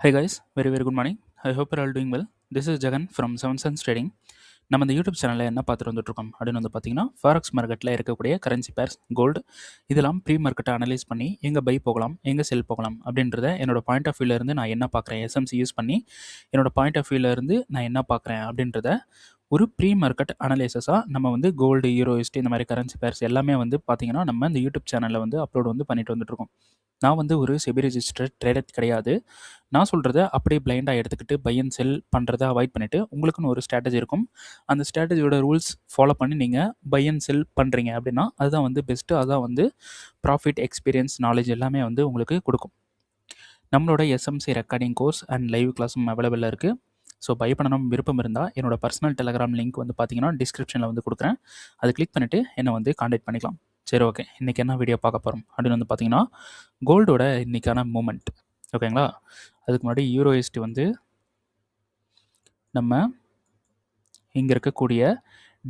Hi guys, very good morning. I hope you're all doing well. This is Jagan from Seven Suns Trading. நம்ம இந்த YouTube சேனலில் என்ன பார்த்துட்டு வந்துட்டுருக்கோம் அப்படின்னு வந்து பார்த்தீங்கன்னா ஃபாரெக்ஸ் மார்க்கெட்டில் இருக்கக்கூடிய கரன்சி பேர்ஸ் கோல்டு இதெல்லாம் ப்ரீ மார்க்கெட்டை அனலைஸ் பண்ணி எங்கே பை போகலாம் எங்கே செல் போகலாம் அப்படின்றத என்னோட பாயிண்ட் ஆஃப் வியூலேருந்து நான் என்ன பார்க்குறேன் எஸ்எம்சி யூஸ் பண்ணி என்னோட பாயிண்ட் ஆஃப் வியூலேருந்து நான் என்ன பார்க்குறேன் அப்படின்றத ஒரு ப்ரீ மார்க்கெட் அனலைசஸாக நம்ம வந்து கோல்டு யூரோஸ்ட் இந்த மாதிரி கரன்சி பேர்ஸ் எல்லாமே வந்து பார்த்திங்கன்னா நம்ம இந்த யூடியூப் சேனலில் வந்து அப்லோட் வந்து பண்ணிட்டு வந்துட்டுருக்கோம். நான் வந்து ஒரு செபி ரெஜிஸ்டர்ட் ட்ரேடர் கிடையாது. நான் சொல்கிறத அப்படியே பிளைண்டாக எடுத்துக்கிட்டு பை அண்ட் செல் பண்ணுறதை அவாய்ட் பண்ணிவிட்டு உங்களுக்குன்னு ஒரு ஸ்ட்ராட்டஜி இருக்கும். அந்த ஸ்ட்ராட்டஜியோட ரூல்ஸ் ஃபாலோ பண்ணி நீங்கள் பை அண்ட் செல் பண்ணுறீங்க அப்படின்னா அதுதான் வந்து பெஸ்ட்டு. அதுதான் வந்து ப்ராஃபிட் எக்ஸ்பீரியன்ஸ் நாலேஜ் எல்லாமே வந்து உங்களுக்கு கொடுக்கும். நம்மளோட SMC recording course and live கிளாஸும் அவைலபிளாக இருக்குது. ஸோ பை பண்ணணும் விருப்பம் இருந்தால் என்னோட பர்சனல் டெலகிராம் லிங்க் வந்து பார்த்தீங்கன்னா டிஸ்கிரிப்ஷனில் வந்து கொடுக்குறேன். அதை கிளிக் பண்ணிவிட்டு என்னை வந்து காண்டாக்ட் பண்ணிக்கலாம். சரி, ஓகே. இன்றைக்கி என்ன வீடியோ பார்க்க போகிறோம் அப்படின்னு வந்து பார்த்தீங்கன்னா கோல்டோட இன்றைக்கான மூமெண்ட். ஓகேங்களா? அதுக்கு முன்னாடி யூரோஎஸ்டி வந்து நம்ம இங்கே இருக்கக்கூடிய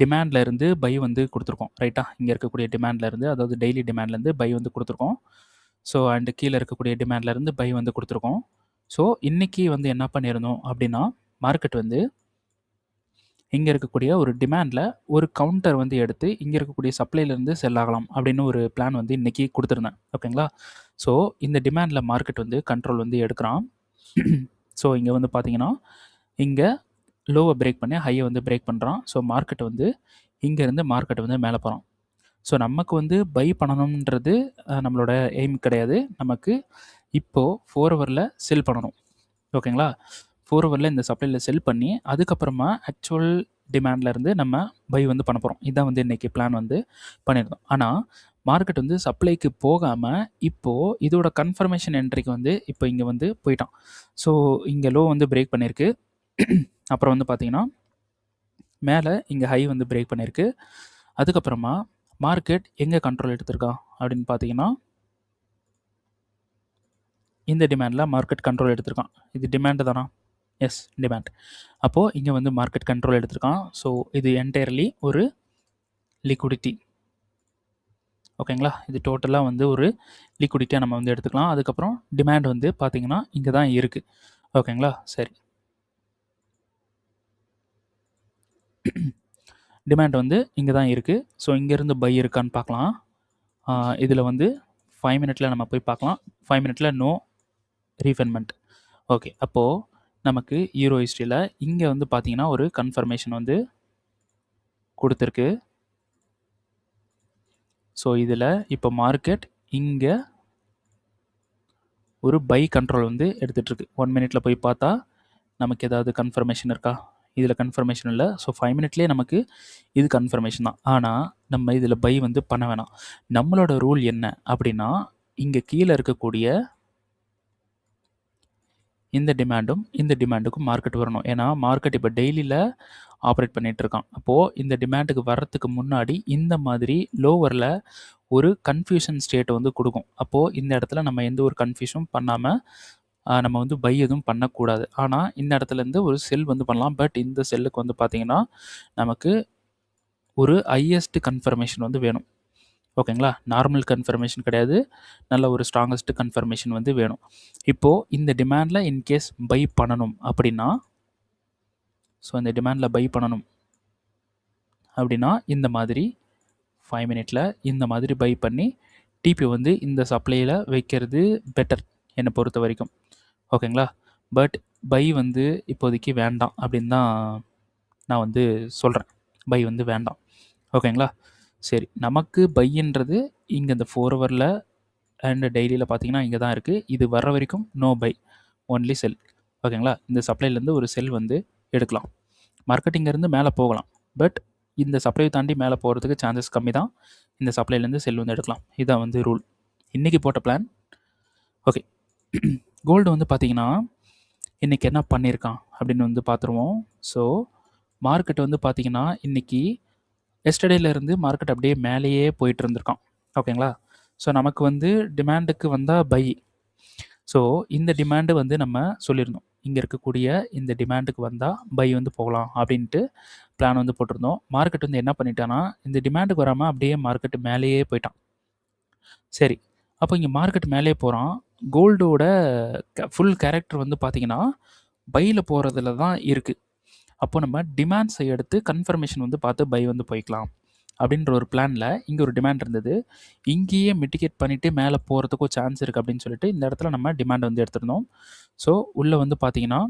டிமாண்ட்லேருந்து பை வந்து கொடுத்துருக்கோம். ரைட்டா? இங்கே இருக்கக்கூடிய டிமாண்ட்லேருந்து, அதாவது டெய்லி டிமாண்ட்லேருந்து பை வந்து கொடுத்துருக்கோம். ஸோ அண்டு கீழே இருக்கக்கூடிய டிமாண்ட்லேருந்து பை வந்து கொடுத்துருக்கோம். ஸோ இன்றைக்கி வந்து என்ன பண்ணியிருந்தோம் அப்படின்னா மார்க்கெட் வந்து இங்கே இருக்கக்கூடிய ஒரு டிமாண்டில் ஒரு கவுண்டர் வந்து எடுத்து இங்கே இருக்கக்கூடிய சப்ளைலேருந்து செல் ஆகலாம் அப்படின்னு ஒரு பிளான் வந்து இன்றைக்கி கொடுத்துருந்தேன். ஓகேங்களா? ஸோ இந்த டிமாண்டில் மார்க்கெட் வந்து கண்ட்ரோல் வந்து எடுக்கிறான். ஸோ இங்கே வந்து பார்த்தீங்கன்னா இங்கே லோவை பிரேக் பண்ணி ஹையை வந்து பிரேக் பண்ணுறான். ஸோ மார்க்கெட் வந்து இங்கேருந்து மார்க்கெட் வந்து மேலே போகிறான். ஸோ நமக்கு வந்து பை பண்ணணுன்றது நம்மளோட எய்ம் கிடையாது. நமக்கு இப்போது 4 ஹவரில் செல் பண்ணணும். ஓகேங்களா? 4 ஹவரில் இந்த சப்ளையில் செல் பண்ணி அதுக்கப்புறமா ஆக்சுவல் டிமாண்ட்லேருந்து நம்ம பை வந்து பண்ண போகிறோம். இதான் வந்து இன்றைக்கி பிளான் வந்து பண்ணியிருந்தோம். ஆனால் மார்க்கெட் வந்து சப்ளைக்கு போகாமல் இப்போது இதோட கன்ஃபர்மேஷன் என்ட்ரிக்கு வந்து இப்போ இங்கே வந்து போயிட்டான். ஸோ இங்கே லோ வந்து பிரேக் பண்ணியிருக்கு. அப்புறம் வந்து பார்த்திங்கன்னா மேலே இங்கே ஹை வந்து பிரேக் பண்ணியிருக்கு. அதுக்கப்புறமா மார்க்கெட் எங்கே கண்ட்ரோல் எடுத்திருக்கான் அப்படின்னு பார்த்தீங்கன்னா இந்த டிமாண்டில் மார்க்கெட் கண்ட்ரோல் எடுத்திருக்கான். இது டிமாண்டு தானா? Yes, demand. அப்போது இங்கே வந்து மார்க்கெட் கண்ட்ரோல் எடுத்திருக்கான். ஸோ இது என்டையர்லி ஒரு லிக்விடிட்டி. ஓகேங்களா? இது டோட்டலாக வந்து ஒரு லிக்விடிட்டியாக நம்ம வந்து எடுத்துக்கலாம். அதுக்கப்புறம் டிமாண்ட் வந்து பார்த்திங்கன்னா இங்கே தான் இருக்குது. ஓகேங்களா? சரி, டிமாண்ட் வந்து இங்கே தான் இருக்குது. ஸோ இங்கேருந்து பை இருக்கான்னு பார்க்கலாம். இதில் வந்து 5 மினிட்டில் நம்ம போய் பார்க்கலாம். 5 மினிட்டில் நோ ரீஃபண்ட்மெண்ட். ஓகே, அப்போது நமக்கு யூரோ ஹிஸ்ட்ரியில் இங்கே வந்து பார்த்திங்கன்னா ஒரு கன்ஃபர்மேஷன் வந்து கொடுத்துருக்கு. ஸோ இதில் இப்போ மார்க்கெட் இங்கே ஒரு பை கண்ட்ரோல் வந்து எடுத்துகிட்ருக்கு. 1 மினிட்டில் போய் பார்த்தா நமக்கு ஏதாவது கன்ஃபர்மேஷன் இருக்கா? இதில் கன்ஃபர்மேஷன் இல்லை. ஸோ 5 மினிட்லேயே நமக்கு இது கன்ஃபர்மேஷன் தான். ஆனால் நம்ம இதில் பை வந்து பண்ண வேணாம். நம்மளோட ரூல் என்ன அப்படின்னா இங்கே கீழே இருக்கக்கூடிய இந்த டிமாண்டும் இந்த டிமாண்டுக்கும் மார்க்கெட் வரணும். ஏன்னா மார்க்கெட் இப்போ டெய்லியில் ஆப்ரேட் பண்ணிகிட்ருக்கான். அப்போது இந்த டிமாண்டுக்கு வர்றதுக்கு முன்னாடி இந்த மாதிரி லோவரில் ஒரு கன்ஃபியூஷன் ஸ்டேட்டை வந்து கொடுக்கும். அப்போது இந்த இடத்துல நம்ம எந்த ஒரு கன்ஃபியூஷனும் பண்ணாமல் நம்ம வந்து பை எதுவும் பண்ணக்கூடாது. ஆனால் இந்த இடத்துலேருந்து ஒரு செல் வந்து பண்ணலாம். பட் இந்த செல்லுக்கு வந்து பார்த்திங்கன்னா நமக்கு ஒரு ஹையஸ்ட் கன்ஃபர்மேஷன் வந்து வேணும். ஓகேங்களா? நார்மல் கன்ஃபர்மேஷன் கிடையாது, நல்ல ஒரு ஸ்ட்ராங்கஸ்ட் கன்ஃபர்மேஷன் வந்து வேணும். இப்போது இந்த டிமாண்டில் இன்கேஸ் பை பண்ணணும் அப்படின்னா இந்த டிமாண்டில் பை பண்ணணும் அப்படின்னா இந்த மாதிரி 5 மினிட்டில் இந்த மாதிரி பை பண்ணி டிபி வந்து இந்த சப்ளையில் வைக்கிறது பெட்டர் என்னை பொறுத்த வரைக்கும். ஓகேங்களா? பட் பை வந்து இப்போதைக்கு வேண்டாம் அப்படின்னு தான் நான் வந்து சொல்கிறேன். பை வந்து வேண்டாம். ஓகேங்களா? சரி, நமக்கு பைன்றது இங்கே இந்த 4 ஹவரில் அண்ட் டெய்லியில் பார்த்தீங்கன்னா இங்கே தான் இருக்குது. இது வர்ற வரைக்கும் நோ பை, ஒன்லி செல். ஓகேங்களா? இந்த சப்ளைலேருந்து ஒரு செல் வந்து எடுக்கலாம். மார்க்கெட்டிங்கேருந்து மேலே போகலாம். பட் இந்த சப்ளையை தாண்டி மேலே போகிறதுக்கு சான்சஸ் கம்மி தான். இந்த சப்ளைலேருந்து செல் வந்து எடுக்கலாம். இதான் வந்து ரூல். இன்றைக்கி போட்ட பிளான். ஓகே, கோல்டு வந்து பார்த்திங்கன்னா இன்றைக்கி என்ன பண்ணியிருக்கான் அப்படின்னு வந்து பார்த்துருவோம். ஸோ மார்க்கெட் வந்து பார்த்திங்கன்னா இன்றைக்கி எஸ்டர்டேலேருந்து மார்க்கெட் அப்படியே மேலேயே போயிட்டு இருந்திருக்கான். ஓகேங்களா? ஸோ நமக்கு வந்து டிமாண்டுக்கு வந்தால் பை. ஸோ இந்த டிமாண்டு வந்து நம்ம சொல்லியிருந்தோம். இங்கே இருக்கக்கூடிய இந்த டிமாண்டுக்கு வந்தால் பை வந்து போகலாம் அப்படின்ட்டு பிளான் வந்து போட்டிருந்தோம். மார்க்கெட் வந்து என்ன பண்ணிட்டான்னா இந்த டிமாண்டுக்கு வராமல் அப்படியே மார்க்கெட் மேலேயே போயிட்டான். சரி, அப்போ இங்கே மார்க்கெட் மேலே போகிறான். கோல்டோட ஃபுல் கேரக்டர் வந்து பார்த்தீங்கன்னா, பைல போறதுல தான் இருக்கு. அப்போ நம்ம டிமாண்ட்ஸை எடுத்து கன்ஃபர்மேஷன் வந்து பார்த்து பை வந்து போய்க்கலாம். அப்படின்ற ஒரு பிளான்ல இங்க ஒரு டிமாண்ட் இருந்தது. இங்கேயே மிட்டிகேட் பண்ணிட்டு மேல போறதுக்கும் சான்ஸ் இருக்கு அப்படின்னு சொல்லிட்டு இந்த இடத்துல நம்ம டிமாண்ட் வந்து எடுத்திருந்தோம். ஸோ உள்ள வந்து பார்த்தீங்கன்னா,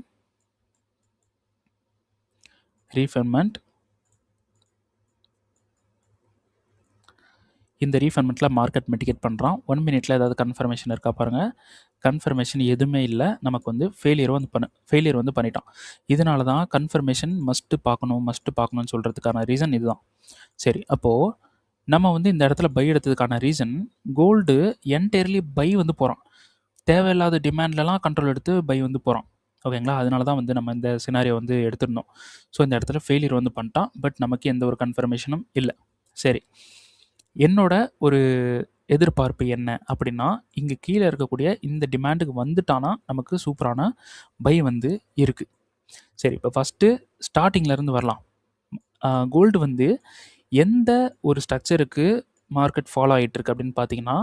ரீஃபர்மென்ட் இந்த ரீஃபர்மெண்ட்ல மார்க்கெட் மிட்டிகேட் பண்ணுறான். 1 மினிட்ல ஏதாவது கன்ஃபர்மேஷன் இருக்கா பாருங்க. கன்ஃபர்மேஷன் எதுவுமே இல்ல. நமக்கு வந்து ஃபெயிலியர் வந்து பண்ணிட்டான். இதனால தான் கன்ஃபர்மேஷன் மஸ்ட்டு பார்க்கணும்னு சொல்றதுக்கான ரீசன் இதுதான். சரி, அப்போ நம்ம வந்து இந்த இடத்துல பை எடுத்ததுக்கான ரீசன், கோல்டு என்டையர்லி பை வந்து போறான். தேவையில்லாத டிமாண்ட்லலாம் கண்ட்ரோல் எடுத்து பை வந்து போறான். ஓகேங்களா? அதனால தான் வந்து நம்ம இந்த சினாரியோ வந்து எடுத்திருந்தோம். ஸோ இந்த இடத்துல ஃபெயிலியர் வந்து பண்ணிட்டான். பட் நமக்கு எந்த ஒரு கன்ஃபர்மேஷனும் இல்ல. சரி. என்னோட ஒரு எதிர்பார்ப்பு என்ன அப்படின்னா, இங்க கீழ இருக்கக்கூடிய இந்த டிமாண்டுக்கு வந்துட்டான்னா, நமக்கு சூப்பரான பை வந்து இருக்கு. சரி, இப்போ ஃபர்ஸ்ட்டு ஸ்டார்ட்டிங்ல இருந்து வரலாம். கோல்டு வந்து எந்த ஒரு ஸ்ட்ரக்சருக்கு மார்க்கெட் ஃபாலோ ஆயிட்டு இருக்கு அப்படின்னு பார்த்தீங்கன்னா,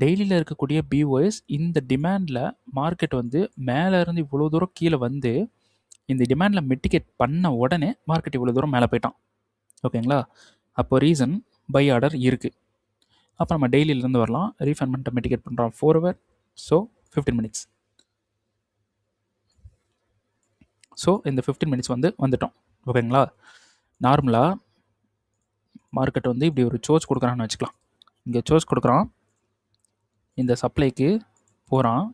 டெய்லியில் இருக்கக்கூடிய பிஓஎஸ் இந்த டிமாண்டில் மார்க்கெட் வந்து மேலே இருந்து இவ்வளோ தூரம் கீழே வந்து இந்த டிமாண்டில் மிட்டிகேட் பண்ண உடனே மார்க்கெட் இவ்வளோ தூரம் மேலே போயிட்டான். ஓகேங்களா? அப்போ ரீசன் பை ஆர்டர் இருக்குது. அப்போ நம்ம டெய்லியிலேருந்து வரலாம். ரீஃபண்ட்மெண்ட்டை மிட்டிகேட் பண்ணுறோம் 4 ஹவர். So 15 minutes. ஸோ இந்த 15 மினிட்ஸ் வந்து வந்துட்டோம். ஓகேங்களா? நார்மலாக மார்க்கெட் வந்து இப்படி ஒரு சோர்ஸ் கொடுக்குறான்னு வச்சுக்கலாம். இங்கே சோர்ஸ் கொடுக்குறான், இந்த சப்ளைக்கு போகிறான்,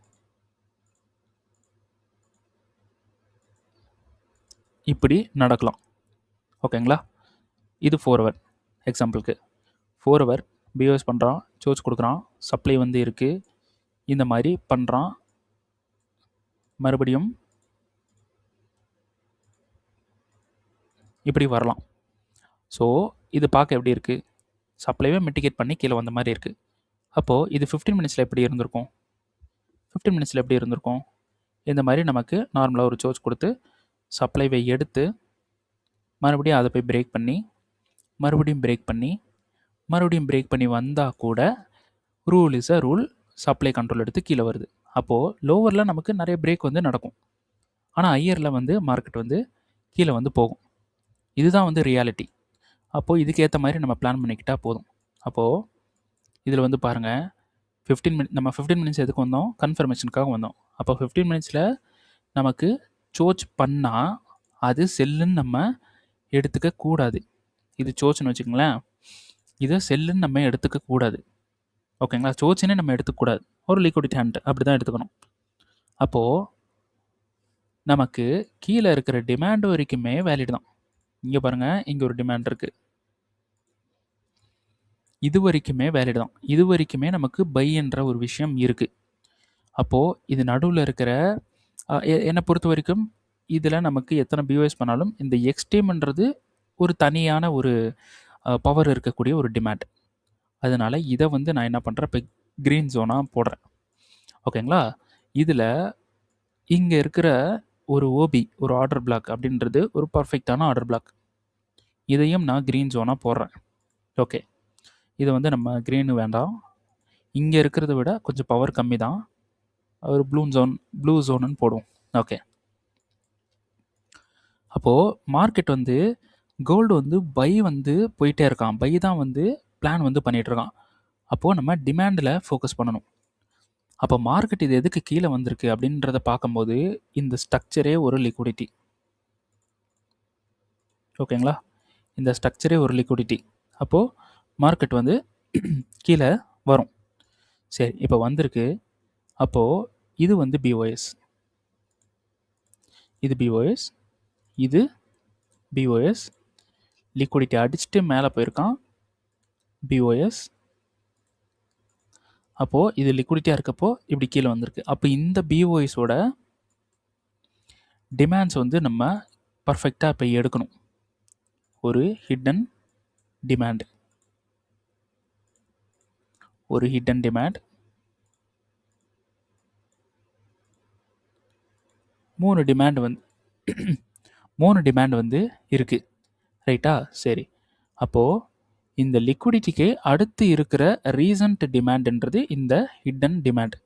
இப்படி நடக்கலாம். ஓகேங்களா? இது 4 ஹவர் எக்ஸாம்பிளுக்கு. 4 ஹவர் பிஓஎஸ் பண்ணுறான், சோர்ஸ் கொடுக்குறான், சப்ளை வந்து இருக்குது, இந்த மாதிரி பண்ணுறான். மறுபடியும் இப்படி வரலாம். ஸோ இது பார்க்க எப்படி இருக்குது? சப்ளைவே மிட்டிகேட் பண்ணி கீழே வந்த மாதிரி இருக்குது. அப்போது இது 15 மினிட்ஸில் எப்படி இருந்திருக்கும்? 15 மினிட்ஸில் எப்படி இருந்திருக்கும்? இந்த மாதிரி நமக்கு நார்மலாக ஒரு சோர்ஸ் கொடுத்து சப்ளைவை எடுத்து மறுபடியும் அதை போய் பிரேக் பண்ணி மறுபடியும் பிரேக் பண்ணி வந்தால் கூட rule is a rule, supply control எடுத்து கீழே வருது. அப்போது லோவரில் நமக்கு நிறைய பிரேக் வந்து நடக்கும். ஆனால் ஹையரில் வந்து மார்க்கெட் வந்து கீழே வந்து போகும். இதுதான் வந்து ரியாலிட்டி. அப்போது இதுக்கேற்ற மாதிரி நம்ம பிளான் பண்ணிக்கிட்டால் போதும். அப்போது இதில் வந்து பாருங்கள், 15 மினிட்ஸ் எதுக்கு வந்தோம்? கன்ஃபர்மேஷனுக்காக வந்தோம். அப்போ 15 மினிட்ஸில் நமக்கு சோர்ஸ் பண்ணால் அது செல்லுன்னு நம்ம எடுத்துக்க கூடாது. இது சோர்ஸ்னு வச்சுக்கோங்களேன், இதை செல்லுன்னு நம்ம எடுத்துக்க கூடாது. ஓகேங்களா? சோர்ஸ்னே நம்ம எடுத்துக்கூடாது. ஒரு லிக்விடிட்டி ஹேண்ட் அப்படி தான் எடுத்துக்கணும். அப்போது நமக்கு கீழே இருக்கிற டிமாண்ட் வரைக்குமே வேலிட் தான். இங்கே பாருங்கள், இங்கே ஒரு டிமாண்ட் இருக்குது, இது வரைக்குமே வேலிட் தான். இது வரைக்குமே நமக்கு பை என்ற ஒரு விஷயம் இருக்குது. அப்போது இது நடுவில் இருக்கிற என்னை பொறுத்த வரைக்கும் இதில் நமக்கு எத்தனை பிஓஎஸ் பண்ணாலும் இந்த எக்ஸ்ட்ரீம்ன்றது ஒரு தனியான ஒரு பவர் இருக்கக்கூடிய ஒரு டிமாண்ட். அதனால் இதை வந்து நான் என்ன பண்ணுறேன், இப்போ க்ரீன் ஜோனாக போடுறேன். ஓகேங்களா? இதில் இங்கே இருக்கிற ஒரு ஓபி, ஒரு ஆர்டர் பிளாக் அப்படின்றது ஒரு பர்ஃபெக்டான ஆர்டர் பிளாக். இதையும் நான் க்ரீன் ஜோனாக போடுறேன். ஓகே, இதை வந்து நம்ம க்ரீனு வேண்டாம், இங்கே இருக்கிறத விட கொஞ்சம் பவர் கம்மி தான், ஒரு ப்ளூ ஜோனுன்னு போடுவோம். ஓகே, அப்போது மார்க்கெட் வந்து கோல்டு வந்து பை வந்து போயிட்டே இருக்கான். பை தான் வந்து பிளான் வந்து பண்ணிகிட்ருக்கான். அப்போது நம்ம டிமாண்டில் ஃபோக்கஸ் பண்ணணும். அப்போ மார்க்கெட் இது எதுக்கு கீழே வந்திருக்கு அப்படின்றத பார்க்கும்போது இந்த ஸ்ட்ரக்சரே ஒரு லிக்விடிட்டி. ஓகேங்களா? இந்த ஸ்ட்ரக்சரே ஒரு லிக்விடிட்டி. அப்போது மார்க்கெட் வந்து கீழே வரும். சரி, இப்போ வந்திருக்கு. அப்போது இது வந்து பிஓஎஸ், இது பிஓஎஸ், இது பிஓஎஸ். லிக்விடிட்டி அடிச்சுட்டு மேலே போயிருக்கான், பிஓஎஸ். அப்போது இது லிக்விடிட்டியாக இருக்கப்போ இப்படி கீழே வந்திருக்கு. அப்போ இந்த பிஓஎஸோட டிமாண்ட்ஸ் வந்து நம்ம பர்ஃபெக்டாக இப்போ எடுக்கணும். ஒரு ஹிடன் டிமாண்ட், ஒரு ஹிடன் டிமாண்ட், 3 டிமாண்ட் வந்து 3 டிமாண்ட் வந்து இருக்குது. ரைட்டா? சரி, அப்போது இந்த லிக்விடிட்டிக்கு அடுத்து இருக்கிற ரீசன்ட் டிமாண்ட்ன்றது இந்த ஹிடன் டிமாண்ட்.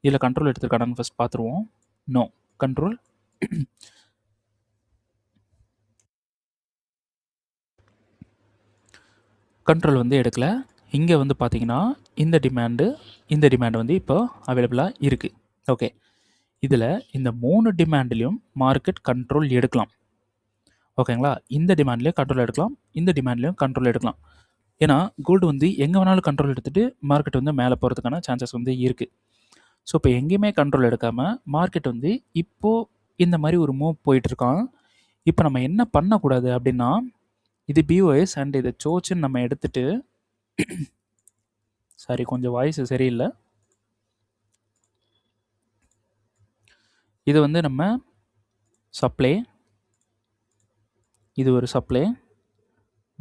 இதில் கண்ட்ரோல் எடுத்துருக்கானு ஃபஸ்ட் பார்த்துருவோம். நோ கண்ட்ரோல் கண்ட்ரோல் வந்து எடுக்கல. இங்கே வந்து பார்த்தீங்கன்னா இந்த டிமாண்டு வந்து இப்போ அவைலபிளாக இருக்குது. ஓகே, இதில் இந்த 3 டிமாண்ட்லேயும் மார்க்கெட் கண்ட்ரோல் எடுக்கலாம். ஓகேங்களா, இந்த டிமாண்ட்லேயும் கண்ட்ரோல் எடுக்கலாம், இந்த டிமாண்ட்லேயும் கண்ட்ரோல் எடுக்கலாம். ஏன்னா கோல்டு வந்து எங்கே வேணாலும் கண்ட்ரோல் எடுத்துகிட்டு மார்க்கெட் வந்து மேலே போகிறதுக்கான சான்சஸ் வந்து இருக்குது. ஸோ இப்போ எங்கேயுமே கண்ட்ரோல் எடுக்காமல் மார்க்கெட் வந்து இப்போது இந்த மாதிரி ஒரு மூவ் போயிட்டுருக்கான். இப்போ நம்ம என்ன பண்ணக்கூடாது அப்படின்னா, இது பிஓஎஸ் அண்ட் இதை சோச்சுன்னு நம்ம எடுத்துகிட்டு சாரி கொஞ்சம் வாய்ஸ் சரியில்லை. இது வந்து நம்ம சப்ளை, இது ஒரு சப்ளை,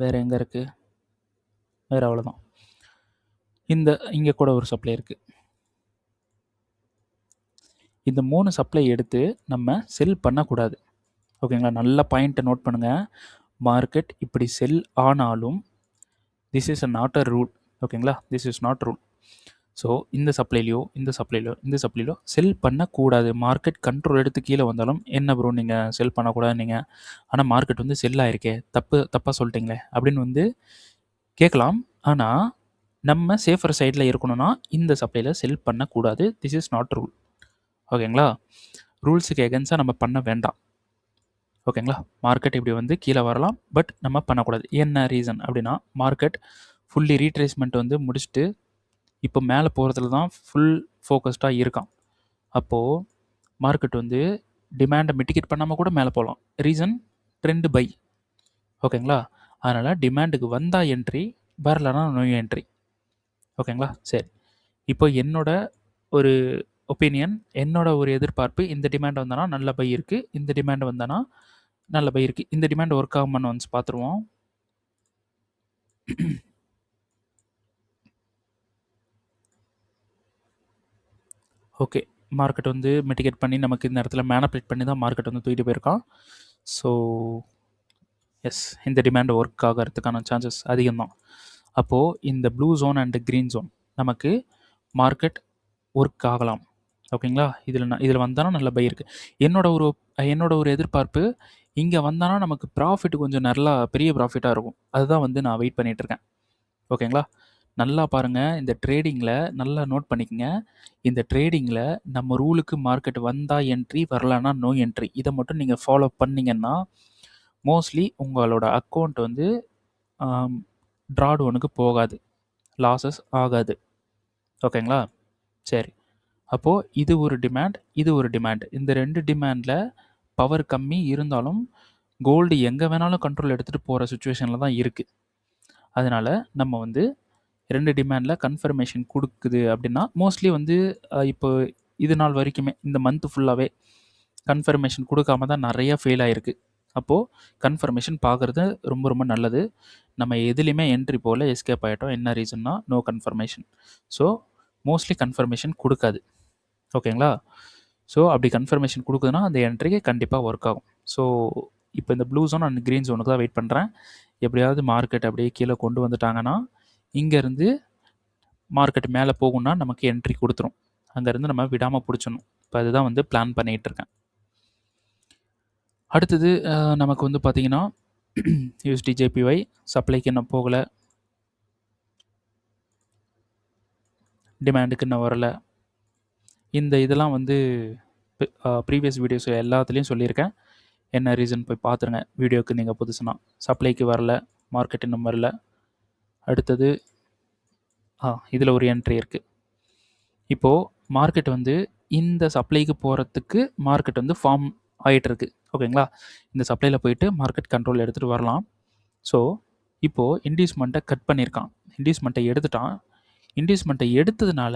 வேறு எங்கே இருக்குது, வேறு அவ்வளோதான். இந்த இங்கே கூட ஒரு சப்ளை இருக்குது. இந்த 3 சப்ளை எடுத்து நம்ம செல் பண்ணக்கூடாது. ஓகேங்களா, நல்ல பாயிண்ட்டை நோட் பண்ணுங்கள். மார்க்கெட் இப்படி செல் ஆனாலும் this is not a rule. ஓகேங்களா, this is not rule. So இந்த சப்ளைலையோ செல் பண்ணக்கூடாது. மார்க்கெட் கண்ட்ரோல் எடுத்து கீழே வந்தாலும் என்ன ப்ரோ நீங்கள் செல் பண்ணக்கூடாது நீங்கள், ஆனால் மார்க்கெட் வந்து செல் ஆயிருக்கே, தப்பாக சொல்லிட்டீங்களே அப்படின்னு வந்து கேட்கலாம். ஆனால் நம்ம சேஃபர் சைடில் இருக்கணும்னா இந்த சப்ளையில் செல் பண்ணக்கூடாது. This is not rule. ஓகேங்களா, ரூல்ஸுக்கு எகென்ஸ்டாக நம்ம பண்ண வேண்டாம். ஓகேங்களா, மார்க்கெட் இப்படி வந்து கீழே வரலாம், பட் நம்ம பண்ணக்கூடாது. என்ன ரீசன் அப்படின்னா, மார்க்கெட் ஃபுல்லி ரீட்ரேஸ்மெண்ட் வந்து முடிச்சுட்டு இப்போ மேலே போகிறதுல தான் ஃபுல் ஃபோக்கஸ்டாக இருக்கான். அப்போது மார்க்கெட் வந்து டிமாண்டை மிட்டிகேட் பண்ணாமல் கூட மேலே போகலாம். Reason trend buy. ஓகேங்களா, அதனால் டிமாண்டுக்கு வந்தால் என்ட்ரி, வரலன்னா நோ என்ட்ரி. ஓகேங்களா, சரி. இப்போ என்னோட ஒரு ஒப்பீனியன், என்னோட ஒரு எதிர்பார்ப்பு, இந்த டிமாண்ட் வந்தானா நல்ல பை இருக்குது, இந்த டிமாண்ட் வந்தானா நல்ல பை இருக்குது. இந்த டிமாண்ட் ஒர்க் ஆகுமான்னு வந்து பார்த்துருவோம். ஓகே, மார்க்கெட் வந்து மிட்டிகேட் பண்ணி நமக்கு இந்த இடத்துல மேனிபுலேட் பண்ணி தான் மார்க்கெட் வந்து தூக்கிட்டு போயிருக்கான். ஸோ எஸ், இந்த டிமாண்ட் ஒர்க் ஆகிறதுக்கான சான்சஸ் அதிகம்தான். அப்போது இந்த blue zone and green zone நமக்கு மார்க்கெட் ஒர்க் ஆகலாம். ஓகேங்களா, இதில் வந்தாலும் நல்ல பை இருக்குது. என்னோட ஒரு எதிர்பார்ப்பு, இங்கே வந்தானா நமக்கு ப்ராஃபிட் கொஞ்சம் நல்லா பெரிய ப்ராஃபிட்டாக இருக்கும். அதுதான் வந்து நான் வெயிட் பண்ணிகிட்ருக்கேன். ஓகேங்களா, நல்லா பாருங்கள். இந்த ட்ரேடிங்கில் நல்லா நோட் பண்ணிக்கங்க. இந்த ட்ரேடிங்கில் நம்ம ரூலுக்கு மார்க்கெட் வந்தால் என்ட்ரி, வரலன்னா நோ என்ட்ரி. இதை மட்டும் நீங்கள் ஃபாலோ பண்ணிங்கன்னா மோஸ்ட்லி உங்களோட அக்கௌண்ட் வந்து ட்ராடவுனுக்கு போகாது, லாஸஸ் ஆகாது. ஓகேங்களா, சரி. அப்போது இது ஒரு டிமாண்ட், இது ஒரு டிமாண்ட். இந்த 2 டிமாண்டில் பவர் கம்மி இருந்தாலும் கோல்டு எங்கே வேணாலும் கண்ட்ரோல் எடுத்துகிட்டு போகிற சுச்சுவேஷனில் தான் இருக்குது. அதனால் நம்ம வந்து 2 டிமாண்டில் கன்ஃபர்மேஷன் கொடுக்குது அப்படின்னா, மோஸ்ட்லி வந்து இப்போ இது நாள் வரைக்குமே இந்த மந்த் ஃபுல்லாகவே கன்ஃபர்மேஷன் கொடுக்காம தான் நிறையா ஃபெயில் ஆகிருக்கு. அப்போது கன்ஃபர்மேஷன் பார்க்குறது ரொம்ப ரொம்ப நல்லது. நம்ம எதுலேயுமே என்ட்ரி போல் எஸ்கேப் ஆகிட்டோம். என்ன ரீசன்னா, no confirmation. So mostly confirmation கொடுக்காது. ஓகேங்களா, ஸோ அப்படி கன்ஃபர்மேஷன் கொடுக்குதுன்னா அந்த என்ட்ரிக்கு கண்டிப்பாக ஒர்க் ஆகும். ஸோ இப்போ இந்த ப்ளூ ஜோன் அண்ட் க்ரீன் ஜோனுக்கு தான் வெயிட் பண்ணுறேன். எப்படியாவது மார்க்கெட் அப்படியே கீழே கொண்டு வந்துட்டாங்கன்னா, இங்கேருந்து மார்க்கெட் மேலே போகும்னா நமக்கு என்ட்ரி கொடுத்துரும். அங்கேருந்து நம்ம விடாமல் பிடிச்சணும். இப்போ அதுதான் வந்து பிளான் பண்ணிகிட்டு இருக்கேன். அடுத்தது நமக்கு வந்து பார்த்திங்கன்னா யூஎஸ்டி ஜேபிஒய் சப்ளைக்கு இன்னும் போகலை, டிமாண்டுக்கு இன்னும் வரலை. இந்த இதெல்லாம் வந்து ப்ரீவியஸ் வீடியோஸ் எல்லாத்துலேயும் சொல்லியிருக்கேன். என்ன ரீசன் போய் பார்த்துருங்க வீடியோக்கு நீங்கள் புதுசுனா. சப்ளைக்கு வரல, மார்க்கெட் இன்னும் வரல. அடுத்தது இதில் ஒரு என்ட்ரி இருக்குது. இப்போது மார்க்கெட் வந்து இந்த சப்ளைக்கு போகிறதுக்கு மார்க்கெட் வந்து ஃபார்ம் ஆகிட்டுருக்கு. ஓகேங்களா, இந்த சப்ளையில் போயிட்டு மார்க்கெட் கண்ட்ரோல் எடுத்துகிட்டு வரலாம். ஸோ இப்போது இன்டியூஸ்மெண்ட்டை கட் பண்ணியிருக்கான், இன்டியூஸ்மெண்ட்டை எடுத்துட்டான். இன்டியூஸ்மெண்ட்டை எடுத்ததுனால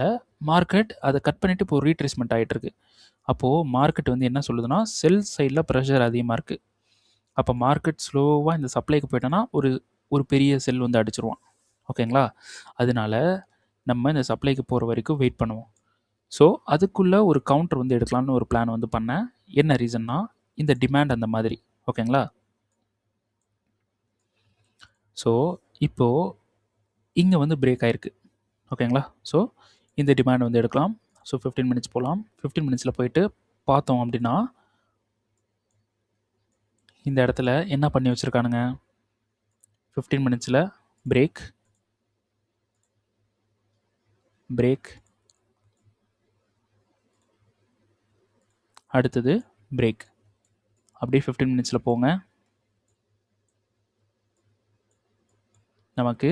மார்க்கெட் அதை கட் பண்ணிவிட்டு இப்போ ரீட்ரேஸ்மெண்ட் ஆகிட்டுருக்கு. அப்போது மார்க்கெட் வந்து என்ன சொல்லுதுன்னா, செல் சைடில் ப்ரெஷர் அதிகமாக இருக்குது. அப்போ மார்க்கெட் ஸ்லோவாக இந்த சப்ளைக்கு போயிட்டோன்னா ஒரு பெரிய செல் வந்து அடிச்சிருவான். ஓகேங்களா, அதனால நம்ம இந்த சப்ளைக்கு போகிற வரைக்கும் வெயிட் பண்ணுவோம். ஸோ அதுக்குள்ளே ஒரு கவுண்டர் வந்து எடுக்கலான்னு ஒரு பிளான் வந்து பண்ணேன். என்ன ரீசன்னா, இந்த டிமாண்ட் அந்த மாதிரி. ஓகேங்களா, ஸோ இப்போது இங்கே வந்து பிரேக் ஆயிருக்கு. ஓகேங்களா? ஸோ இந்த டிமாண்ட் வந்து எடுக்கலாம். ஸோ 15 மினிட்ஸ் போகலாம். 15 மினிட்ஸில் போயிட்டு பார்த்தோம் அப்படின்னா இந்த இடத்துல என்ன பண்ணி வச்சுருக்கானுங்க, 15 மினிட்ஸில் பிரேக் பிரேக் அடுத்தது பிரேக். அப்படியே 15 மினிட்ஸில் போங்க. நமக்கு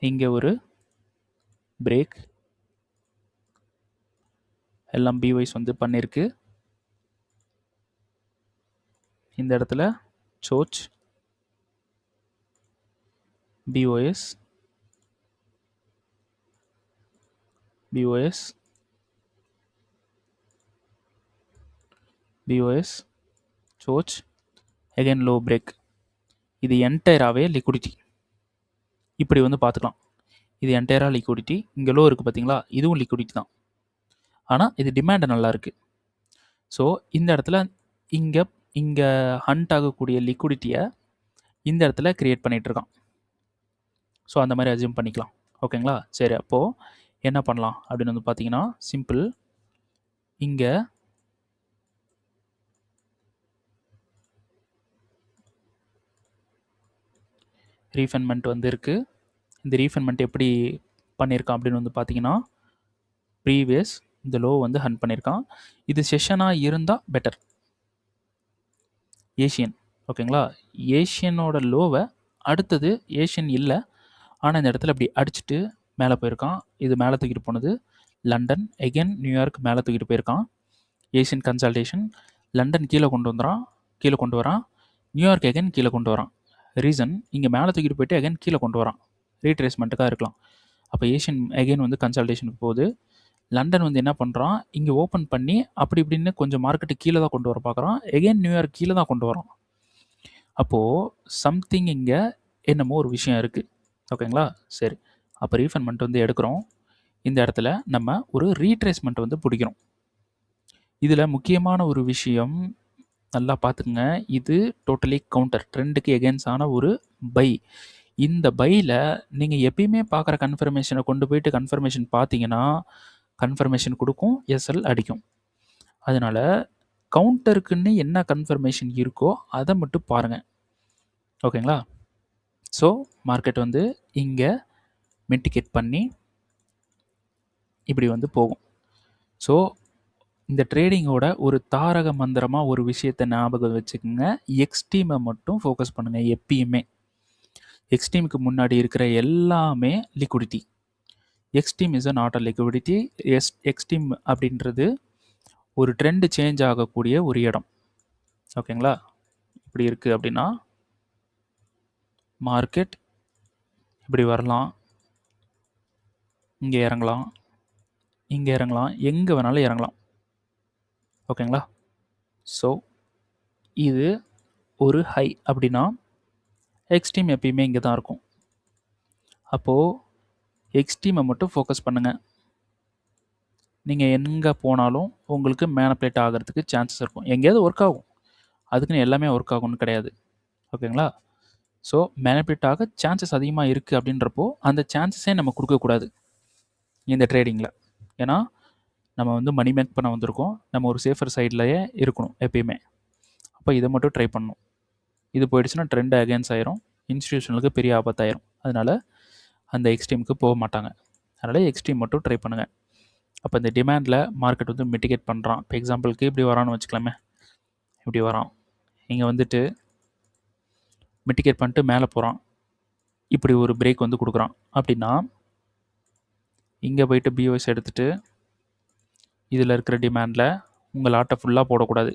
இங்கே ஒரு பிரேக் எல்லாம் பிவைஸ் வந்து பண்ணியிருக்கு. இந்த இடத்துல சோச் POS POS POS சோச் again low break. இது என்டையராகவே லிக்விடிட்டி. இப்படி வந்து பார்த்துக்கலாம். இது என்டையராக லிக்விடிட்டி. இங்கே லோ இருக்குது பார்த்தீங்களா, இதுவும் லிக்விடிட்டி தான். ஆனால் இது டிமாண்டு நல்லா இருக்குது. ஸோ இந்த இடத்துல இங்கே இங்கே ஹண்ட் ஆகக்கூடிய லிக்விடிட்டியை இந்த இடத்துல க்ரியேட் பண்ணிகிட்ருக்கான். ஸோ அந்த மாதிரி அசியூம் பண்ணிக்கலாம். ஓகேங்களா? சரி, அப்போது என்ன பண்ணலாம் அப்படின்னு வந்து பார்த்தீங்கன்னா சிம்பிள். இங்கே ரீஃபைன்மெண்ட் வந்து இருக்குது. இந்த ரீஃபைன்மெண்ட் எப்படி பண்ணியிருக்கான் அப்படின்னு வந்து பார்த்தீங்கன்னா ப்ரீவியஸ் இந்த லோ வந்து ஹண்ட் பண்ணியிருக்கான். இது செஷனாக இருந்தால் பெட்டர். ஏஷியன், ஓகேங்களா? ஏஷியனோட லோவை அடுத்தது ஏஷியன் இல்லை, ஆனால் இந்த இடத்துல அப்படி அடிச்சுட்டு மேலே போயிருக்கான். இது மேலே தூக்கிட்டு போனது லண்டன், எகென் நியூயார்க் மேலே தூக்கிட்டு போயிருக்கான். ஏஷியன் கன்சல்டேஷன் லண்டன் கீழே கொண்டு வரான், நியூயார்க் எகென் கீழே கொண்டு வரான். ரீசன் இங்கே மேலே தூக்கிட்டு போயிட்டு எகென் கீழே கொண்டு வரான். ரீட்ரேஸ்மெண்ட்டுக்காக இருக்கலாம். அப்போ ஏஷியன் எகெயின் வந்து கன்சல்டேஷனுக்கு போகுது. லண்டன் வந்து என்ன பண்ணுறான், இங்கே ஓப்பன் பண்ணி அப்படி இப்படின்னு கொஞ்சம் மார்க்கெட்டு கீழே தான் கொண்டு வர பார்க்குறான். எகெயின் நியூயார்க் கீழே தான் கொண்டு வரான். அப்போது சம்திங் இங்கே என்னமோ ஒரு விஷயம் இருக்குது. ஓகேங்களா? சரி, அப்போ ரீஃபண்ட்மெண்ட் வந்து எடுக்கிறோம். இந்த இடத்துல நம்ம ஒரு ரீட்ரேஸ்மெண்ட் வந்து பிடிக்கிறோம். இதில் முக்கியமான ஒரு விஷயம் நல்லா பார்த்துக்குங்க. இது டோட்டலி கவுண்டர், ட்ரெண்டுக்கு எகென்ஸ்டான ஒரு பை. இந்த பையில் நீங்கள் எப்பயுமே பார்க்குற கன்ஃபர்மேஷனை கொண்டு போயிட்டு கன்ஃபர்மேஷன் பார்த்தீங்கன்னா கன்ஃபர்மேஷன் கொடுக்கும், எஸ்எல் அடிக்கும். அதனால் கவுண்டருக்குன்னு என்ன கன்ஃபர்மேஷன் இருக்கோ அதை மட்டும் பாருங்கள். ஓகேங்களா? ஸோ மார்க்கெட் வந்து இங்கே மிட்டிகேட் பண்ணி இப்படி வந்து போகும். ஸோ இந்த ட்ரேடிங்கோட ஒரு தாரக மந்திரமாக ஒரு விஷயத்தை ஞாபகம் வச்சுக்கோங்க. எக்ஸ்ட்ரீமை மட்டும் ஃபோக்கஸ் பண்ணுங்கள் எப்பயுமே. எக்ஸ்ட்ரீமுக்கு முன்னாடி இருக்கிற எல்லாமே liquidity. Extreme is a not a liquidity. Extreme அப்படின்றது ஒரு ட்ரெண்டு சேஞ்ச் ஆகக்கூடிய ஒரு இடம். ஓகேங்களா? இப்படி இருக்குது அப்படின்னா மார்க்கெட் இப்படி வரலாம், இங்கே இறங்கலாம், இங்கே இறங்கலாம், எங்கே வேணாலும் இறங்கலாம். ஓகேங்களா? ஸோ இது ஒரு ஹை அப்படின்னா எக்ஸ்ட்ரீம் எப்பயுமே இங்கே தான் இருக்கும். அப்போது எக்ஸ்ட்ரீமை மட்டும் ஃபோக்கஸ் பண்ணுங்கள். நீங்கள் எங்கே போனாலும் உங்களுக்கு மேனிபுலேட் ஆகிறதுக்கு சான்சஸ் இருக்கும். எங்கேயாவது ஒர்க் ஆகும், அதுக்குன்னு எல்லாமே ஒர்க் ஆகும்னு கிடையாது. ஓகேங்களா? ஸோ மேனிபுலேட் ஆக சான்சஸ் அதிகமாக இருக்குது அப்படின்றப்போ அந்த சான்சஸே நம்ம கொடுக்கக்கூடாது இந்த ட்ரேடிங்கில். ஏன்னா நம்ம வந்து மணி மேக் பண்ண வந்திருக்கோம், நம்ம ஒரு சேஃபர் சைட்லேயே இருக்கணும் எப்பயுமே. அப்போ இதை மட்டும் ட்ரை பண்ணணும். இது போயிடுச்சுன்னா ட்ரெண்ட் அகேன்ஸ் ஆயிரும், இன்ஸ்டிடியூஷனுக்கு பெரிய ஆபத்தாயிரும். அதனால் அந்த எக்ஸ்ட்ரீமுக்கு போக மாட்டாங்க. அதனால் எக்ஸ்ட்ரீம் மட்டும் ட்ரை பண்ணுங்கள். அப்போ இந்த டிமாண்டில் மார்க்கெட் வந்து மிட்டிகேட் பண்ணுறான். இப்போ எக்ஸாம்பிளுக்கு இப்படி வரான்னு வச்சுக்கலாமே, இப்படி வரான், இங்கே வந்துட்டு மிட்டிகேட் பண்ணிட்டு மேலே போகிறான், இப்படி ஒரு பிரேக் வந்து கொடுக்குறான் அப்படின்னா இங்கே போயிட்டு பிஓஎஸ் எடுத்துகிட்டு இதில் இருக்கிற டிமாண்டில் உங்கள் லாட்டை ஃபுல்லாக போடக்கூடாது,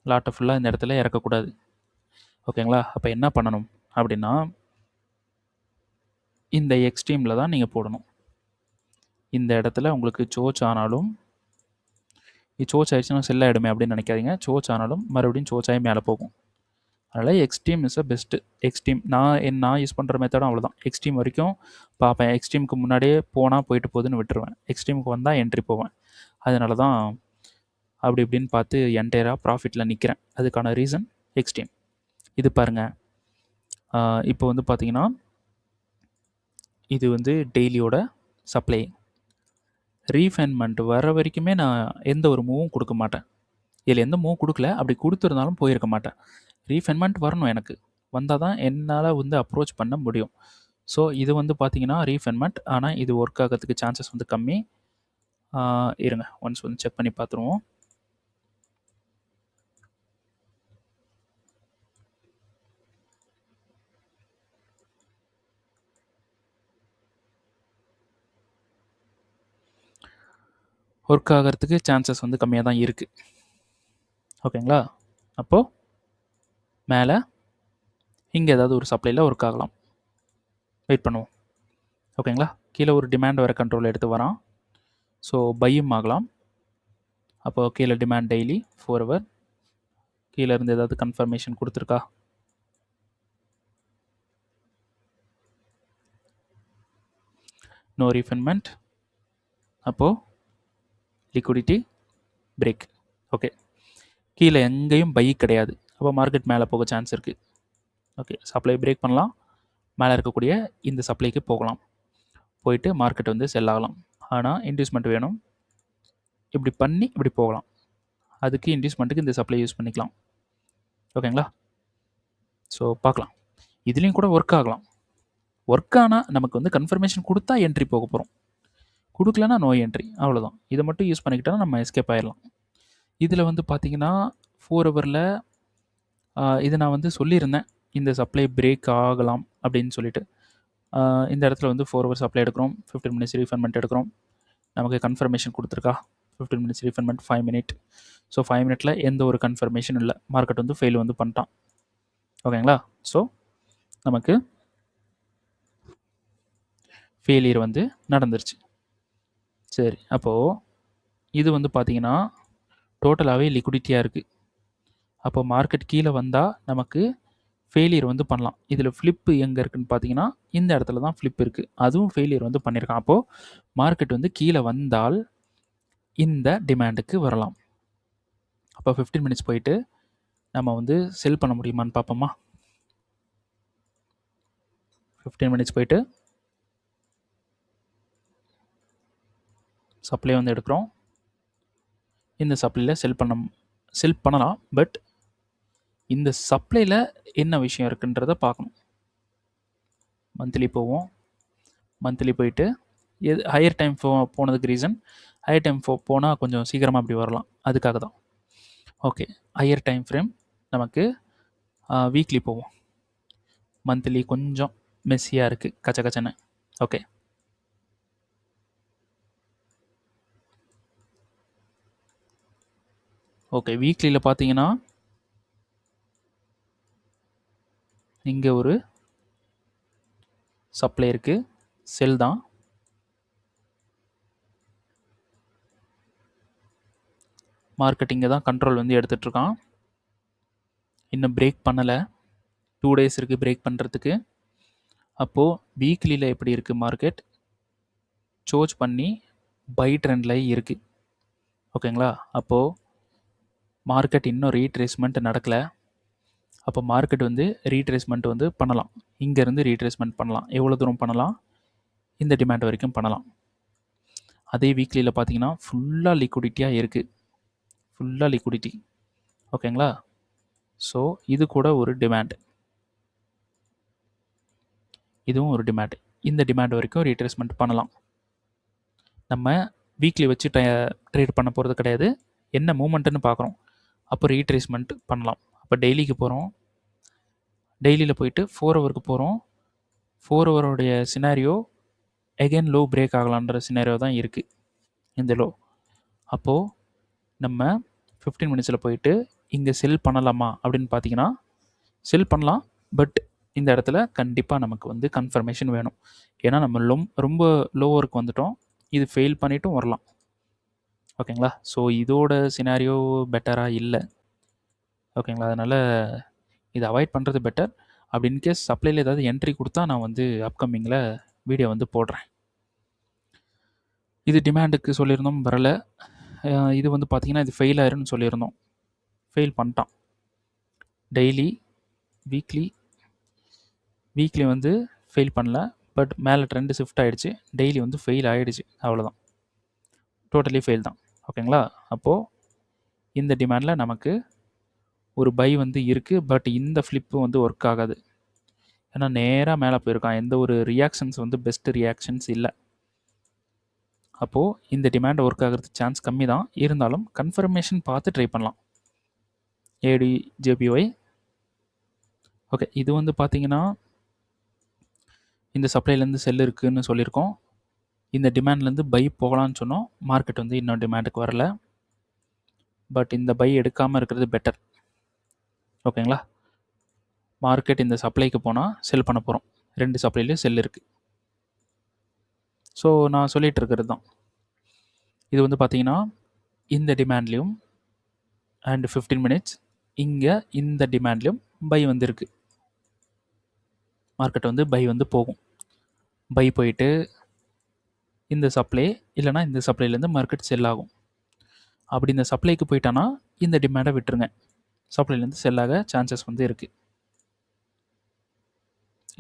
லாட்டை ஃபுல்லாக இந்த இடத்துல இறக்கக்கூடாது. ஓகேங்களா? அப்போ என்ன பண்ணணும் அப்படின்னா இந்த எக்ஸ்ட்ரீமில் தான் நீங்கள் போடணும். இந்த இடத்துல உங்களுக்கு சோச் ஆனாலும், சோச் ஆயிடுச்சுன்னா செல் ஆகிடுமே அப்படின்னு நினைக்காதீங்க. சோச் ஆனாலும் மறுபடியும் சோச் ஆகி மேலே போகும். அதனால் extreme is a best. Extreme நான் யூஸ் பண்ணுற மெத்தடும் அவ்வளோதான். எக்ஸ்ட்ரீம் வரைக்கும் பார்ப்பேன். எக்ஸ்ட்ரீமுக்கு முன்னாடியே போனால் போயிட்டு போகுதுன்னு விட்டுருவேன். எக்ஸ்ட்ரீமுக்கு வந்தால் என்ட்ரி போவேன். அதனால தான் அப்படி இப்படின்னு பார்த்து என்டையராக ப்ராஃபிட்டில் நிற்கிறேன். அதுக்கான ரீசன் எக்ஸ்ட்ரீம். இது பாருங்கள், இப்போ வந்து பார்த்தீங்கன்னா இது வந்து டெய்லியோட சப்ளை. ரீஃபைன்மெண்ட் வர வரைக்குமே நான் எந்த ஒரு மூவும் கொடுக்க மாட்டேன். இதில் எந்த மூவ் கொடுக்கல, அப்படி கொடுத்துருந்தாலும் போயிருக்க மாட்டேன். ரீஃபைன்மெண்ட் வரணும் எனக்கு, வந்தால் தான் என்னால் வந்து அப்ரோச் பண்ண முடியும். ஸோ இது வந்து பார்த்தீங்கன்னா ரீஃபைன்மெண்ட், ஆனால் இது ஒர்க் ஆகிறதுக்கு சான்சஸ் வந்து கம்மி. இருங்க ஒன்ஸ் வந்து செக் பண்ணி பார்த்துருவோம். ஒர்க் ஆகிறதுக்கு சான்சஸ் வந்து கம்மியாக தான் இருக்குது. ஓகேங்களா? அப்போது மேலே இங்கே ஏதாவது ஒரு சப்ளையில் ஒர்க் ஆகலாம். வெயிட் பண்ணுவோம். ஓகேங்களா? கீழே ஒரு டிமாண்ட் வர கண்ட்ரோல் எடுத்து வரான். ஸோ பையும் ஆகலாம். அப்போது கீழே டிமாண்ட் டெய்லி 4 ஹவர். கீழே இருந்து ஏதாவது கன்ஃபர்மேஷன் கொடுத்துருக்கா? No refinement. அப்போது லிக்விடிட்டி பிரேக். ஓகே, கீழே எங்கேயும் பை கிடையாது. அப்போ மார்க்கெட் மேலே போக சான்ஸ் இருக்குது. ஓகே, சப்ளை பிரேக் பண்ணலாம், மேலே இருக்கக்கூடிய இந்த சப்ளைக்கு போகலாம், போயிட்டு மார்க்கெட் வந்து செல் ஆகலாம். ஆனால் இன்டியூஸ்மெண்ட் வேணும். இப்படி பண்ணி இப்படி போகலாம். அதுக்கு இன்டியூஸ்மெண்ட்டுக்கு இந்த சப்ளை யூஸ் பண்ணிக்கலாம். ஓகேங்களா? ஸோ பார்க்கலாம், இதுலேயும் கூட ஒர்க் ஆகலாம். ஒர்க் ஆனால் நமக்கு வந்து கன்ஃபர்மேஷன் கொடுத்தா என்ட்ரி போக போகிறோம், கொடுக்கலன்னா நோ என்ட்ரி, அவ்வளோதான். இதை மட்டும் யூஸ் பண்ணிக்கிட்டால் நம்ம எஸ்கேப் ஆயிடலாம். இதில் வந்து பார்த்தீங்கன்னா 4 ஹவரில் இது நான் வந்து சொல்லியிருந்தேன், இந்த சப்ளை பிரேக் ஆகலாம் அப்படின்னு சொல்லிட்டு. இந்த இடத்துல வந்து 4 ஹவர் சப்ளை எடுக்கிறோம், 15 மினிட்ஸ் ரீஃபைன்மெண்ட் எடுக்கிறோம். நமக்கு கன்ஃபர்மேஷன் கொடுத்துருக்கா 15 மினிட்ஸ் ரீஃபைன்மெண்ட் 5 மினிட். ஸோ 5 மினிட்டில் எந்த ஒரு கன்ஃபர்மேஷன் இல்லை, மார்க்கெட் வந்து ஃபெயில் வந்து பண்ணிட்டான். ஓகேங்களா? ஸோ நமக்கு ஃபெயிலியர் வந்து நடந்துருச்சு. சரி, அப்போது இது வந்து பார்த்தீங்கன்னா டோட்டலாகவே லிக்விடிட்டியாக இருக்குது. அப்போ மார்க்கெட் கீழே வந்தால் நமக்கு ஃபெயிலியர் வந்து பண்ணலாம். இதில் ஃப்ளிப்பு எங்கே இருக்குதுன்னு பார்த்தீங்கன்னா இந்த இடத்துல தான் ஃப்ளிப் இருக்குது, அதுவும் ஃபெயிலியர் வந்து பண்ணியிருக்கான். அப்போது மார்க்கெட் வந்து கீழே வந்தால் இந்த டிமாண்டுக்கு வரலாம். அப்போ 15 மினிட்ஸ் போயிட்டு நம்ம வந்து செல் பண்ண முடியுமான்னு பார்ப்போமா? 15 மினிட்ஸ் போயிட்டு சப்ளை வந்து எடுக்கிறோம். இந்த சப்ளையில் செல் பண்ணலாம். பட் இந்த சப்ளையில் என்ன விஷயம் இருக்குன்றதை பார்க்கணும். மந்த்லி போவோம். மந்த்லி போயிட்டு ஹையர் டைம் போனதுக்கு ரீசன், ஹையர் டைம் போனால் கொஞ்சம் சீக்கிரமாக அப்படி வரலாம், அதுக்காக தான். ஓகே, ஹையர் டைம் ஃப்ரேம் நமக்கு வீக்லி போவோம். மந்த்லி கொஞ்சம் மெஸ்ஸியாக இருக்குது, கச்ச கச்சன்னு. ஓகே, ஓகே வீக்லியில் பார்த்தீங்கன்னா இங்கே ஒரு சப்ளை இருக்குது, செல் தான். மார்க்கெட்டிங்கை தான் கண்ட்ரோல் வந்து எடுத்துகிட்ருக்கான். இன்னும் பிரேக் பண்ணலை, 2 டேஸ் இருக்குது பிரேக் பண்ணுறதுக்கு. அப்போது வீக்லியில் எப்படி இருக்குது மார்க்கெட்? சோர்ஜ் பண்ணி பை ட்ரெண்டில் இருக்குது. ஓகேங்களா? அப்போது மார்க்கெட் இன்னும் ரீட்ரேஸ்மெண்ட் நடக்கலை. அப்போ மார்க்கெட் வந்து ரீட்ரேஸ்மெண்ட் வந்து பண்ணலாம். இங்கேருந்து ரீட்ரேஸ்மெண்ட் பண்ணலாம். எவ்வளோ தூரம் பண்ணலாம்? இந்த டிமாண்ட் வரைக்கும் பண்ணலாம். அதே வீக்லியில் பார்த்தீங்கன்னா ஃபுல்லாக லிக்விடிட்டியாக இருக்குது, ஃபுல்லாக லிக்விடிட்டி. ஓகேங்களா? ஸோ இது கூட ஒரு டிமாண்ட், இதுவும் ஒரு டிமாண்ட். இந்த டிமாண்ட் வரைக்கும் ரீட்ரேஸ்மெண்ட் பண்ணலாம். நம்ம வீக்லி வச்சு ட்ரேட் பண்ண போகிறது கிடையாது, என்ன மூமெண்ட்டுன்னு பார்க்குறோம். அப்போ ரீட்ரேஸ்மெண்ட் பண்ணலாம். அப்போ டெய்லிக்கு போகிறோம், டெய்லியில் போயிட்டு 4 ஹவருக்கு போகிறோம். 4 ஹவருடைய சினாரியோ எகெயின் லோ பிரேக் ஆகலான்ற சினாரியோ தான் இருக்குது இந்த லோ. அப்போது நம்ம 15 மினிட்ஸில் போயிட்டு இங்கே செல் பண்ணலாமா அப்படின்னு பார்த்தீங்கன்னா செல் பண்ணலாம். பட் இந்த இடத்துல கண்டிப்பாக நமக்கு வந்து கன்ஃபர்மேஷன் வேணும். ஏன்னா நம்ம ரொம்ப லோவருக்கு வந்துட்டோம், இது ஃபெயில் பண்ணிட்டும் வரலாம். ஓகேங்களா? ஸோ இதோட சினாரியோ பெட்டராக இல்லை. ஓகேங்களா? அதனால் இதை அவாய்ட் பண்ணுறது பெட்டர். அப்படி இன்கேஸ் சப்ளையில் ஏதாவது என்ட்ரி கொடுத்தா நான் வந்து அப்கமிங்கில் வீடியோ வந்து போடுறேன். இது டிமாண்டுக்கு சொல்லியிருந்தோம், வரலை. இது வந்து பார்த்திங்கன்னா இது ஃபெயில் ஆயிரும்னு சொல்லியிருந்தோம், ஃபெயில் பண்ணிட்டான். டெய்லி, வீக்லி வந்து ஃபெயில் பண்ணல. பட் மேலே ட்ரெண்டு ஷிஃப்ட் ஆகிடுச்சு. டெய்லி வந்து ஃபெயில் ஆகிடுச்சு. அவ்வளோதான், டோட்டலி ஃபெயில் தான். ஓகேங்களா? அப்போது இந்த டிமாண்டில் நமக்கு ஒரு பை வந்து இருக்குது. பட் இந்த ஃப்ளிப்பு வந்து ஒர்க் ஆகாது. ஏன்னா நேராக மேலே போயிருக்கான். எந்த ஒரு ரியாக்ஷன்ஸ் வந்து பெஸ்ட்டு ரியாக்ஷன்ஸ் இல்லை. அப்போது இந்த டிமாண்ட் ஒர்க் ஆகிறதுக்கு சான்ஸ் கம்மி தான். இருந்தாலும் கன்ஃபர்மேஷன் பார்த்து ட்ரை பண்ணலாம். ஏடி ஜேபிஒய். ஓகே, இது வந்து பார்த்தீங்கன்னா இந்த சப்ளைலேருந்து செல் இருக்குதுன்னு சொல்லியிருக்கோம். இந்த டிமாண்ட்லேருந்து பை போகலான்னு சொன்னோம். மார்க்கெட் வந்து இன்னும் டிமாண்டுக்கு வரல. பட் இந்த பை எடுக்காமல் இருக்கிறது பெட்டர். ஓகேங்களா? மார்க்கெட் இந்த சப்ளைக்கு போனால் செல் பண்ண போகிறோம். 2 சப்ளைலையும் செல் இருக்குது. ஸோ நான் சொல்லிகிட்டு இருக்கிறது தான். இது வந்து பார்த்தீங்கன்னா இந்த டிமாண்ட்லேயும் அண்ட் 15 மினிட்ஸ் இங்கே இந்த டிமாண்ட்லேயும் பை வந்து இருக்குது. மார்க்கெட் வந்து பை வந்து போகும். பை போயிட்டு இந்த சப்ளை இல்லைனா இந்த சப்ளைலேருந்து மார்க்கெட் செல் ஆகும். அப்படி இந்த சப்ளைக்கு போயிட்டானா இந்த டிமாண்டை விட்டுருங்க. சப்ளைலேருந்து செல் ஆக சான்சஸ் வந்து இருக்குது.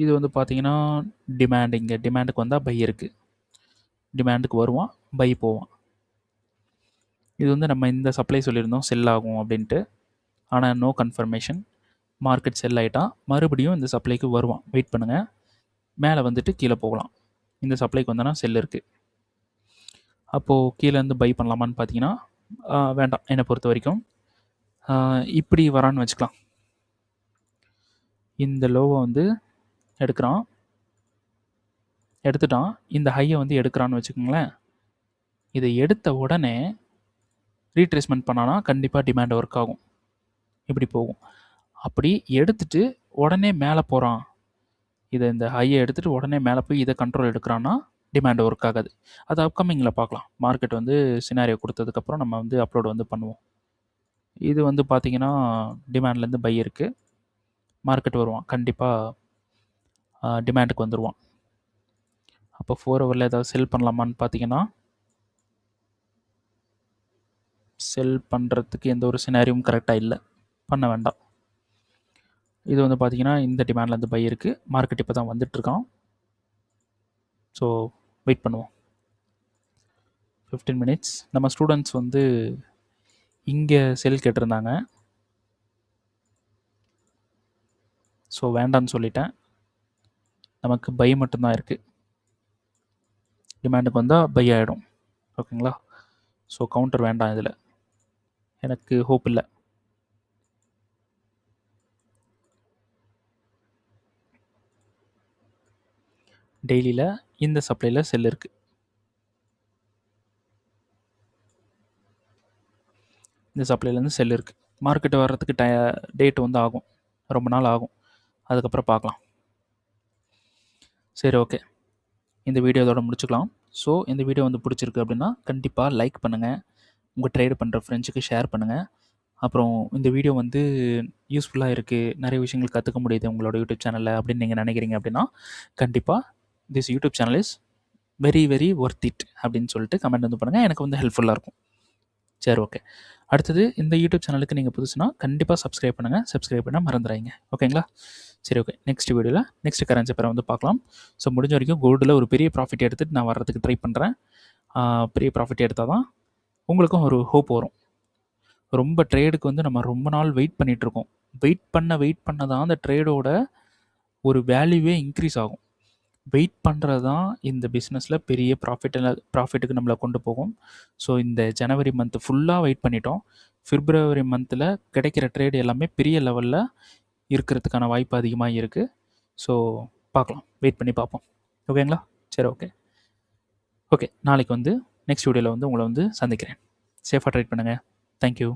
இது வந்து பார்த்தீங்கன்னா டிமாண்ட். இங்கே டிமாண்டுக்கு வந்தால் பை இருக்குது. டிமாண்டுக்கு வருவான், பை போவான். இது வந்து நம்ம இந்த சப்ளை சொல்லியிருந்தோம் செல் ஆகும் அப்படின்ட்டு. ஆனால் நோ கன்ஃபர்மேஷன். மார்க்கெட் செல் ஆகிட்டா மறுபடியும் இந்த சப்ளைக்கு வருவான். வெயிட் பண்ணுங்கள். மேலே வந்துட்டு கீழே போகலாம். இந்த சப்ளைக்கு வந்தோன்னா செல் இருக்குது. அப்போது கீழேருந்து பை பண்ணலாமான்னு பார்த்தீங்கன்னா வேண்டாம். என்னை பொறுத்த வரைக்கும் இப்படி வரான்னு வச்சுக்கலாம். இந்த லோவை வந்து எடுக்கிறான், எடுத்துட்டான். இந்த ஹையை வந்து எடுக்கிறான்னு வச்சுக்கோங்களேன். இதை எடுத்த உடனே ரீட்ரேஸ்மெண்ட் பண்ணானா கண்டிப்பாக டிமாண்ட் ஒர்க் ஆகும். இப்படி போகும். அப்படி எடுத்துட்டு உடனே மேலே போகிறான், இதை இந்த ஹையை எடுத்துகிட்டு உடனே மேலே போய் இதை கண்ட்ரோல் எடுக்கிறான்னா டிமாண்ட் ஒர்க் ஆகாது. அது அப்கமிங்கில் பார்க்கலாம். மார்க்கெட் வந்து சினாரியோ கொடுத்ததுக்கப்புறம் நம்ம வந்து அப்லோட் வந்து பண்ணுவோம். இது வந்து பார்த்திங்கன்னா டிமாண்ட்லேருந்து பை இருக்குது. மார்க்கெட் வருவான், கண்டிப்பாக டிமாண்டுக்கு வந்துடுவான். அப்போ 4 ஹவரில் ஏதாவது செல் பண்ணலாமான்னு பார்த்தீங்கன்னா செல் பண்ணுறதுக்கு எந்த ஒரு சினாரியும் கரெக்டாக இல்லை, பண்ண வேண்டாம். இது வந்து பார்த்திங்கன்னா இந்த டிமாண்ட்லேருந்து பை இருக்குது. மார்க்கெட் இப்போ தான் வந்துட்டுருக்கான். ஸோ வெயிட் பண்ணுவோம். 15 மினிட்ஸ். நம்ம ஸ்டூடெண்ட்ஸ் வந்து இங்கே செல் கேட்டிருந்தாங்க. ஸோ வேண்டான்னு சொல்லிட்டேன். நமக்கு பை மட்டும்தான் இருக்குது. டிமாண்டுக்கு வந்தால் பை ஆகிடும். ஓகேங்களா? ஸோ கவுண்டர் வேண்டாம். இதில் எனக்கு ஹோப் இல்லை. டெய்லியில் இந்த சப்ளையில் செல் இருக்குது. இந்த சப்ளைலேருந்து செல் இருக்குது. மார்க்கெட்டு வர்றதுக்கு டேட் வந்து ஆகும், ரொம்ப நாள் ஆகும். அதுக்கப்புறம் பார்க்கலாம். சரி, ஓகே. இந்த வீடியோ இதோட முடிச்சுக்கலாம். ஸோ இந்த வீடியோ வந்து பிடிச்சிருக்கு அப்படின்னா கண்டிப்பாக லைக் பண்ணுங்கள். உங்கள் ட்ரேடு பண்ணுற ஃப்ரெண்ட்ஸுக்கு ஷேர் பண்ணுங்கள். அப்புறம் இந்த வீடியோ வந்து யூஸ்ஃபுல்லாக இருக்குது, நிறைய விஷயங்கள் கற்றுக்க முடியுது உங்களோட யூடியூப் சேனலில் அப்படின்னு நீங்கள் நினைக்கிறீங்க அப்படின்னா கண்டிப்பாக this YouTube channel is very very worth it அப்படின்னு சொல்லிட்டு கமெண்ட் வந்து பண்ணுங்கள். எனக்கு வந்து ஹெல்ப்ஃபுல்லாக இருக்கும். சரி, ஓகே. அடுத்தது இந்த யூடியூப் சேனலுக்கு நீங்கள் புதுசுனா கண்டிப்பாக சப்ஸ்கிரைப் பண்ணுங்கள். சப்ஸ்கிரைப் பண்ண மறந்துடாதீங்க. ஓகேங்களா? சரி, ஓகே. நெக்ஸ்ட் வீடியோவில் நெக்ஸ்ட் கரன்சி பேரை வந்து பார்க்கலாம். ஸோ முடிஞ்ச வரைக்கும் கோல்டில் ஒரு பெரிய ப்ராஃபிட் எடுத்துகிட்டு நான் வர்றதுக்கு ட்ரை பண்ணுறேன். பெரிய ப்ராஃபிட் எடுத்தால் தான் உங்களுக்கும் ஒரு ஹோப் வரும். ரொம்ப ட்ரேடுக்கு வந்து நம்ம ரொம்ப நாள் வெயிட் பண்ணிகிட்ருக்கோம். வெயிட் பண்ண தான் அந்த ட்ரேடோட ஒரு வேல்யூவே இன்க்ரீஸ் ஆகும். வெயிட் பண்ணுறது தான் இந்த பிஸ்னஸில் பெரிய ப்ராஃபிட்டுக்கு நம்மளை கொண்டு போகும். ஸோ இந்த ஜனவரி மந்த்து ஃபுல்லாக வெயிட் பண்ணிட்டோம். பிப்ரவரி மந்தில் கிடைக்கிற ட்ரேடு எல்லாமே பெரிய லெவலில் இருக்கிறதுக்கான வாய்ப்பு அதிகமாக இருக்குது. ஸோ பார்க்கலாம், வெயிட் பண்ணி பார்ப்போம். ஓகேங்களா? சரி, ஓகே. ஓகே, நாளைக்கு வந்து நெக்ஸ்ட் வீடியோவில் வந்து உங்களை வந்து சந்திக்கிறேன். சேஃபாக ட்ரேட் பண்ணுங்கள். தேங்க்யூ.